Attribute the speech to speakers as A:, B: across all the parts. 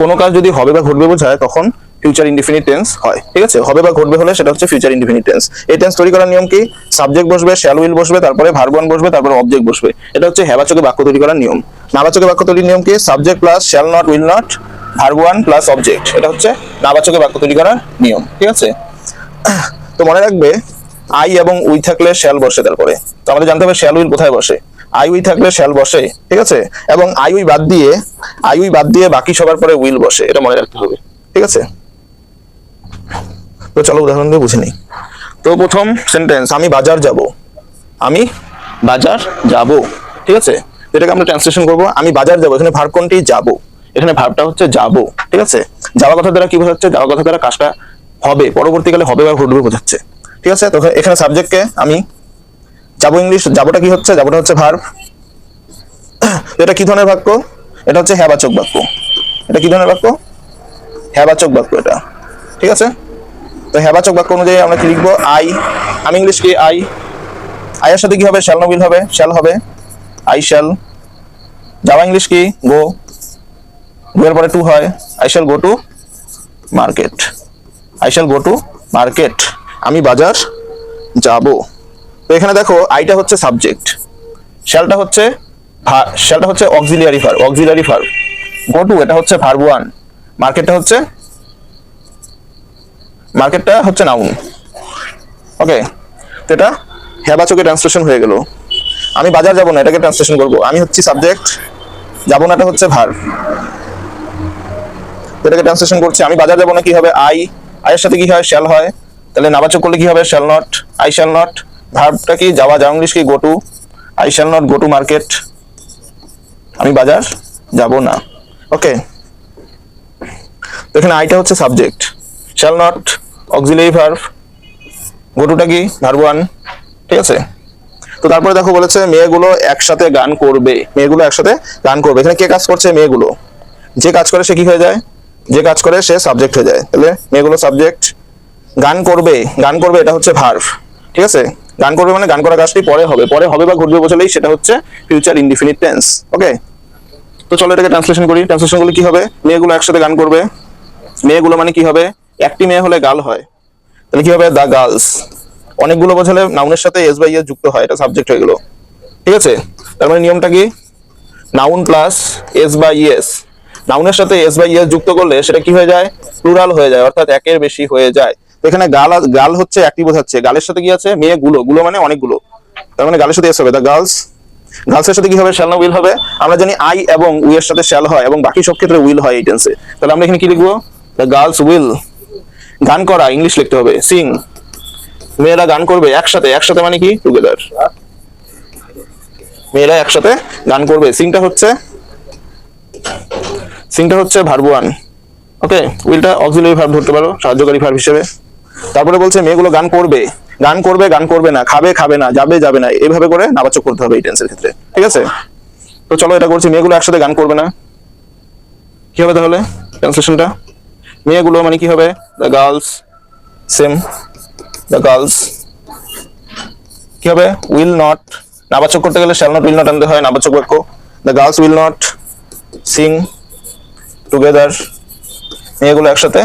A: কোনো কাজ যদি হবে বা ঘটবে বোঝায় তখন ফিউচার ইনডিফিনিট টেন্স হয়, ঠিক আছে। হবে বা ঘটবে হলে সেটা হচ্ছে ফিউচার ইনডিফিনিট টেন্স। এই টেন্স তৈরি করার নিয়ম কি? সাবজেক্ট বসবে, শ্যাল উইল বসবে, তারপরে ভার্ব ওয়ান বসবে, তারপরে অবজেক্ট বসবে। এটা হচ্ছে হ্যাবাচকে বাক্য তৈরি করার নিয়ম। নাবাচকে বাক্য তৈরির নিয়ম কি? Subject plus shall not will not verb one plus object. এটা হচ্ছে নাবাচকে বাক্য তৈরি করার নিয়ম, ঠিক আছে। তো মনে রাখবে আই এবং উই থাকলে শ্যাল বসে, তারপরে তো আমাদের জানতে হবে শ্যাল উইল কোথায় বসে। আই উই থাকলে শ্যাল বসে, ঠিক আছে। এবং আই উই বাদ দিয়ে বাকি সবার পরে উইল বসে, এটা মনে রাখতে হবে, ঠিক আছে। তো চলো উদাহরণ দিয়ে বুঝে নিই। তো প্রথম সেন্টেন্স, আমি বাজার যাব, আমি বাজার যাব, ঠিক আছে। এটাকে আমরা ট্রান্সলেশন করব, আমি বাজার যাব। এখানে ভার্ব কোনটি? যাব। এখানে ভার্বটা হচ্ছে যাব, ঠিক আছে। যাওয়া কথা দ্বারা কি বোঝাচ্ছে? যাওয়া কথা দ্বারা কাজটা হবে, পরবর্তীকালে হবে বা ঘটবে বোঝাচ্ছে, ঠিক আছে। তো এখানে সাবজেক্টকে আমি যাব, ইংলিশ যাবোটা কি হচ্ছে? যাবোটা হচ্ছে ভার্ব। এটা কি ধরনের বাক্য? এটা হচ্ছে হ্যাবাচক বাক্য। এটা কি ধরনের বাক্য? হ্যাবাচক বাক্য এটা, ঠিক আছে। তো হ্যাবাচক বাক্য অনুযায়ী আমরা কি লিখবো? আই, আমি ইংলিশ কি? আই। আই এর সাথে কি হবে? শ্যাল না উইল হবে? শ্যাল হবে, আই শ্যাল। যাওয়া ইংলিশ কি? গো। গো এর পরে টু হয়, I shall go to market. I shall go to market, আমি বাজার যাব। তো এখানে দেখো আইটা হচ্ছে সাবজেক্ট, শ্যালটা হচ্ছে অক্সিলিয়ারি ভার্ব। গো টু এটা হচ্ছে ভার্ব ওয়ান, মার্কেটটা হচ্ছে নাউন। ওকে, তো এটা হ্যাবাচকে ট্রান্সলেশন হয়ে গেল। আমি বাজার যাব না, এটাকে ট্রান্সলেশন করব, আমি হচ্ছে সাবজেক্ট, যাব নাটা হচ্ছে ভার্ব। এটাকে ট্রান্সলেশন করছি, আমি বাজার যাব না কি হবে? আই। আই এর সাথে কি হয়? শ্যাল হয়। তাহলে নাবাচক করলে কি হবে? Shall not, I shall not. ভার্বটা কি? যাওয়া ইংলিশ কি? Go to. I shall not go to market, আমি বাজার যাব না। ওকে, তো এখানে আইটা হচ্ছে subject, shall not auxiliary verb, go টুটা কি? ভার্ব ওয়ান, ঠিক আছে। তো তারপরে দেখো বলেছে মেয়েগুলো একসাথে গান করবে। মেয়েগুলো একসাথে গান করবে, এখানে কে কাজ করছে? মেয়েগুলো। যে কাজ করে সে কি হয়ে যায়? যে কাজ করে সে সাবজেক্ট হয়ে যায়। তাহলে মেয়েগুলো সাবজেক্ট, গান করবে এটা হচ্ছে ভার্ব, ঠিক আছে। গান করবে মানে গান করা কাজটি পরে হবে বা ঘটবে বোঝালেই সেটা হচ্ছে ফিউচার ইনডিফিনিট টেন্স। ওকে, তো চলো এটাকে ট্রান্সলেশন করি। ট্রান্সলেশন করলে কি হবে? মেয়েগুলো একসাথে গান করবে। মেয়েগুলো মানে কি হবে? একটি মেয়ে হলে গার্ল হয়, তাহলে কি হবে? The girls. অনেকগুলো বোঝালে নাউনের সাথে এস বাই এস যুক্ত হয়, এটা সাবজেক্ট হয়ে গেল, ঠিক আছে। তার মানে নিয়মটা কি? Noun plus S by S, নাউনের সাথে এস বাই এস যুক্ত করলে সেটা কি হয়ে যায়? প্লুরাল হয়ে যায়, অর্থাৎ একের বেশি হয়ে যায়। তো এখানে গার্ল হচ্ছে একটি বোঝাচ্ছে, গার্লের সাথে কি আছে? মেয়েগুলো, গুলো মানে অনেকগুলো, তার মানে গার্লের সাথে এস হবে, দা গার্লস। গার্লসের সাথে কি হবে? শ্যাল না উইল হবে। আমরা জানি আই এবং উই এর সাথে শ্যাল হয় এবং বাকি সব ক্ষেত্রে উইল হয় এই টেন্সে। তাহলে আমরা এখানে কি লিখবো? দ্য গার্লস উইল, গান করা ইংলিশ লিখতে হবে সিং। মেয়েরা গান করবে একসাথে, একসাথে মানে কি? টুগেদার। মেয়েরা একসাথে গান করবে, সিংটা হচ্ছে ভার্ব ওয়ান। ওকে, উইলটা অক্সিলিয়ারি ভার্ব ধরতে পারো, সাহায্যকারী ভার্ব হিসেবে। তারপরে বলছে মেয়েগুলো গান করবে, গান করবে না, খাবে না, যাবে না, এইভাবে করে নাবাচক করতে হবে এই টেন্সের ক্ষেত্রে, ঠিক আছে। তো চলো এটা করছি, মেয়েগুলো একসাথে গান করবে না, কি হবে তাহলে ট্রান্সলেশনটা? মেয়েগুলো মানে কি হবে? The girls, same, the girls. কি হবে? উইল নট, নাবাচক করতে গেলে শ্যাল নট উইল নট আনতে হয়, নাবাচক বাক্য। The girls will not Singh together, মেয়েগুলো একসাথে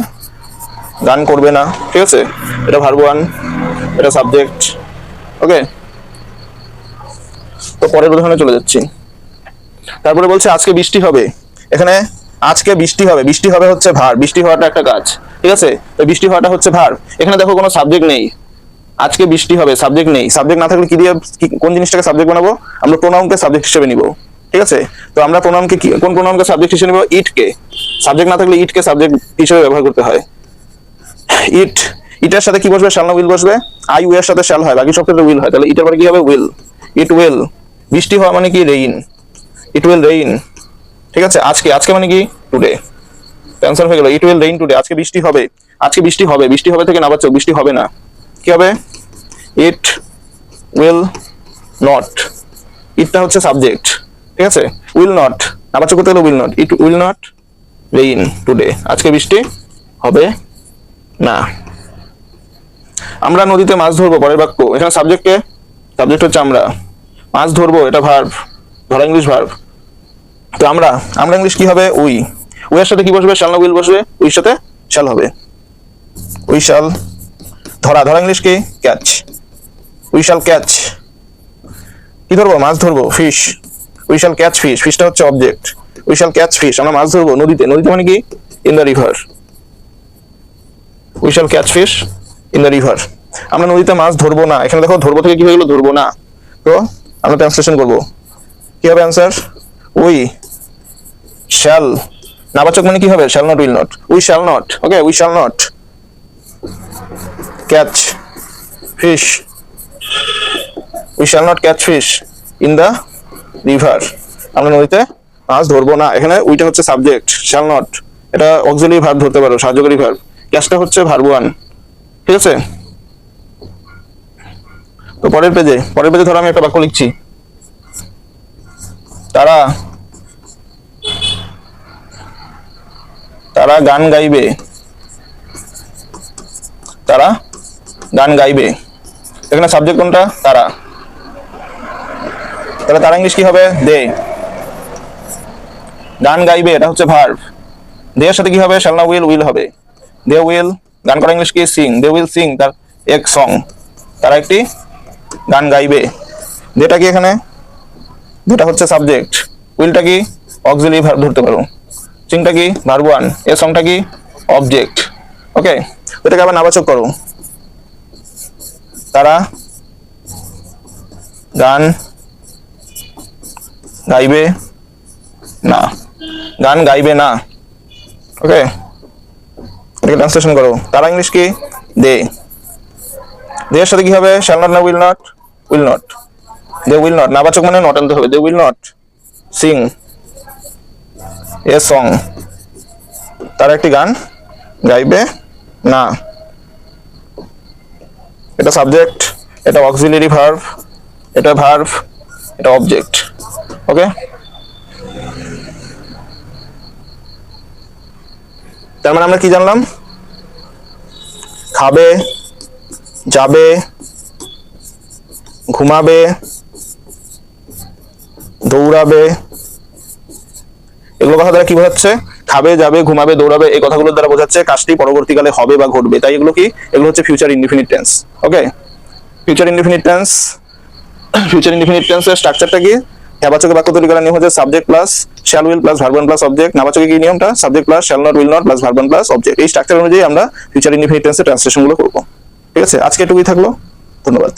A: গান করবে না, ঠিক আছে। এটা ভার্ব ওয়ান, এটা সাবজেক্ট। ওকে, তো পরের উদাহরণে চলে যাচ্ছি। তারপরে বলছে আজকে বৃষ্টি হবে। এখানে আজকে বৃষ্টি হবে হচ্ছে ভার্ব, বৃষ্টি হওয়াটা একটা কাজ, ঠিক আছে। তো বৃষ্টি হওয়াটা হচ্ছে ভার্ব। এখানে দেখো কোনো সাবজেক্ট নেই, আজকে বৃষ্টি হবে, সাবজেক্ট নেই। সাবজেক্ট না থাকলে কি দিয়ে কোন জিনিসটাকে সাবজেক্ট বানাবো? আমরা প্রোনাউনকে সাবজেক্ট হিসেবে নিব, ঠিক আছে। তো আমরা প্রোনাউনকে কোন প্রোনাউনকে সাবজেক্ট হিসেবে নিব? ইটকে। সাবজেক্ট না থাকলে ইটকে সাবজেক্ট হিসেবে ব্যবহার করতে হয়। ইটের সাথে কি বসবে? শ্যাল না উইল বসবে। আই উই এর সাথে শ্যাল হয়, বাকি সব ক্ষেত্রে উইল হয়, তাহলে ইটের পরে কি হবে? উইল। It will. বৃষ্টি হওয়া মানে কি? রেইন, ইট উইল রেইন, ঠিক আছে। আজকে মানে কি? টুডে। অ্যানসার হয়ে গেল, ইট উইল রেইন টুডে। আজকে বৃষ্টি হবে, বৃষ্টি হবে থেকে নাবাচক, বৃষ্টি হবে না, কি হবে? It will not. ইটটা হচ্ছে সাবজেক্ট, ঠিক আছে। উইল নট নাবাচক করতে গেলে will not, it will not rain today, আজকে বৃষ্টি হবে না। আমরা নদীতে মাছ ধরবো, পরের বাক্য। এখানে সাবজেক্ট হচ্ছে আমরা, মাছ ধরবো এটা ভার্ব, ধরা ইংলিশ ভার্ব। তো আমরা ইংলিশ কি হবে? উই। উই এর সাথে কি বসবে? শ্যাল না উইল বসবে, উইর সাথে শ্যাল হবে। উই শ্যাল ধরা, ধরা ইংলিশ কি? ক্যাচ। উই শ্যাল ক্যাচ, কি ধরবো? মাছ ধরবো, fish. We shall catch fish, ফিশটা হচ্ছে object. We shall catch fish, আমরা মাছ ধরবো নদীতে, নদীতে মানে কি? In the river. We shall catch fish in the river, আমরা নদীতে মাছ ধরবো না। এখানে দেখো ধরবো থেকে কি হয়ে গেলো? ধরবো না। তো আমরা ট্রান্সলেশন করবো, কি হবে অ্যান্সার? উই শ্যাল, নাবাচক মানে কি হবে? Shall not will not. We shall not, okay, we shall not catch fish, we shall not catch fish in the river, আমরা নদীতে মাছ ধরবো না। এখানে উইটা হচ্ছে সাবজেক্ট, শ্যাল নট এটা অক্সিলারি ভার্ব ধরতে পারো, সাহায্যকারী ভার্ব। ক্যাচটা হচ্ছে ভার্ব ওয়ান, ঠিক আছে? তো পরের পেজে ধরো আমি একটা বাক্য লিখছি, তারা তারা গান গাইবে, তারা গান গাইবে। এখানে সাবজেক্ট কোনটা? তারা। তাহলে তারা ইংলিশ কি হবে? দে। গান গাইবে এটা হচ্ছে ভার্ব, দে এর সাথে কি হবে? শ্যাল না উইল? উইল হবে। দে উইল, গান করা ইংলিশ কি? সিং। দে উইল সিং তার এক সং, তারা একটি গান গাইবে। যেটা কি এখানে? যেটা হচ্ছে সাবজেক্ট, উইলটা কি? অক্সিলারি ভার্ব ধরতে পারো, সিংটা কি? ভার্ব ওয়ান, এ সংটা কি? অবজেক্ট, ওকে। এটাকে আবার নাবাচক করো, তারা গান গাইবে না, গান গাইবে না, ওকে। এটাকে ট্রান্সলেশন করো, তারা ইংলিশ কি? দে। দে এর সাথে কি হবে? শ্যাল নট না will not? Will not. They will not, নাবাচক মানে নট আনতে হবে। They will not sing a song, তারা একটি গান গাইবে না। এটা সাবজেক্ট, এটা অক্সিলারি ভার্ব, এটা ভার্ব, এটা অবজেক্ট, ওকে। তার মানে আমরা কি জানলাম? খাবে, যাবে, ঘুমাবে, দৌড়াবে, এগুলো কথা দ্বারা কি বোঝাচ্ছে? খাবে, যাবে, ঘুমাবে, দৌড়াবে, এই কথাগুলোর দ্বারা বোঝাচ্ছে কাজটি পরবর্তীকালে হবে বা ঘটবে। তাই এগুলো কি? এগুলো হচ্ছে future indefinite tense, okay. Future indefinite tense, future indefinite টেন্সের স্ট্রাকচারটা কি? হ্যাবাচকে বাক্য তৈরি করার নিয়ম হচ্ছে subject plus shall will plus verb one plus object. নাবাচকে কি নিয়মটা? Subject plus shall not will not plus verb one plus object. এই স্ট্রাকচার অনুযায়ী আমরা ফিউচার ইনডিফিনিট টেন্সের ট্রান্সলেশনগুলো করবো, ঠিক আছে? আজকে এটুকুই থাকলো, ধন্যবাদ।